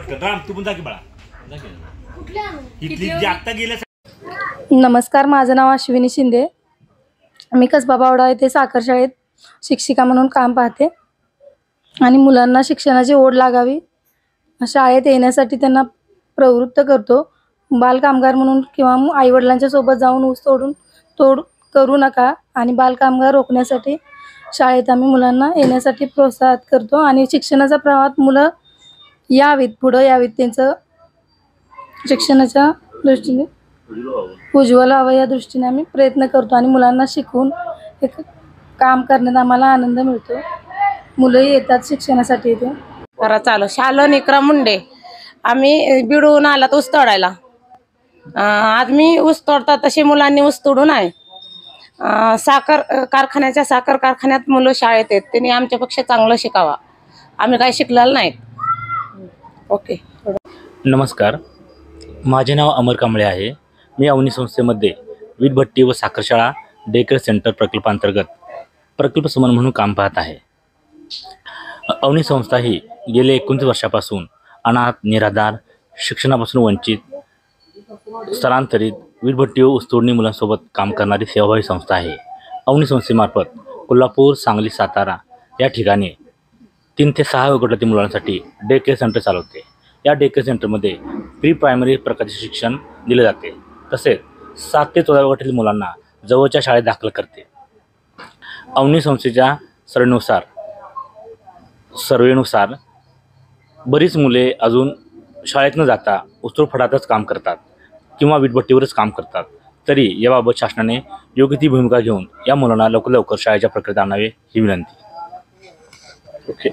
पटकन राम तू पण जा की बाळा इथली जी आत्ता गेल्या. नमस्कार, माझं नाव अश्विनी शिंदे. मी कसबा बावडा येथे साखर शाळेत शिक्षिका म्हणून काम पाहते आणि मुलांना शिक्षणाची ओढ लागावी शाळेत येण्यासाठी त्यांना प्रवृत्त करतो. बालकामगार म्हणून किंवा आईवडिलांच्या सोबत जाऊन ऊस तोड करू नका आणि बालकामगार रोखण्यासाठी शाळेत आम्ही मुलांना येण्यासाठी प्रोत्साहित करतो आणि शिक्षणाच्या प्रवाहात मुलं यावीत, पुढं यावीत, त्यांचं शिक्षणाच्या दृष्टीने उज्ज्वल व्हावं या दृष्टीने आम्ही प्रयत्न करतो आणि मुलांना शिकवून एक काम करण्यात आम्हाला आनंद मिळतो. मुलंही येतात शिक्षणासाठी इथे. करा चालू शालन इकरा मुंडे. आम्ही बिडून आलात ऊस तोडायला. आज मी ऊस तोडतात तसे मुलांनी ऊस तोडून आहे. साखर कारखान्यात मुलं शाळेत आहेत, त्यांनी आमच्यापेक्षा चांगलं शिकावा. आम्ही काही शिकलेलं नाहीत. ओके. नमस्कार, माझे नाव अमर कांबळे आहे. मी अवनी संस्थेमध्ये वीटभट्टी व साखरशाळा डे केअर सेंटर प्रकल्पांतर्गत प्रकल्प समन्वय म्हणून काम पाहत आहे. अवनी संस्था ही गेले 19 वर्षापासून अनाथ, निराधार, शिक्षणापासून वंचित, स्थलांतरित, वीटभट्टी व ऊसतोडणी मुलांसोबत काम करणारी सेवाभावी संस्था आहे. अवनी संस्थेमार्फत कोल्हापूर, सांगली, सातारा या ठिकाणी 3 ते 6 वयोगटातील मुलांसाठी डे केअर सेंटर चालवते. या डे केअर सेंटरमध्ये प्री प्रायमरी प्रकारचे शिक्षण दिले जाते, तसेच 7 ते 14 वयोगटातील मुलांना जवळच्या शाळेत दाखल करते. अवनी संस्थेच्या सर्वेनुसार बरीच मुले अजून शाळेत न जाता ऊसतोड फडातच काम करतात किंवा वीटभट्टीवरच काम करतात. तरी याबाबत शासनाने योग्य ती भूमिका घेऊन या मुलांना लवकर शाळेच्या प्रक्रियेत आणावे ही विनंती. ओके.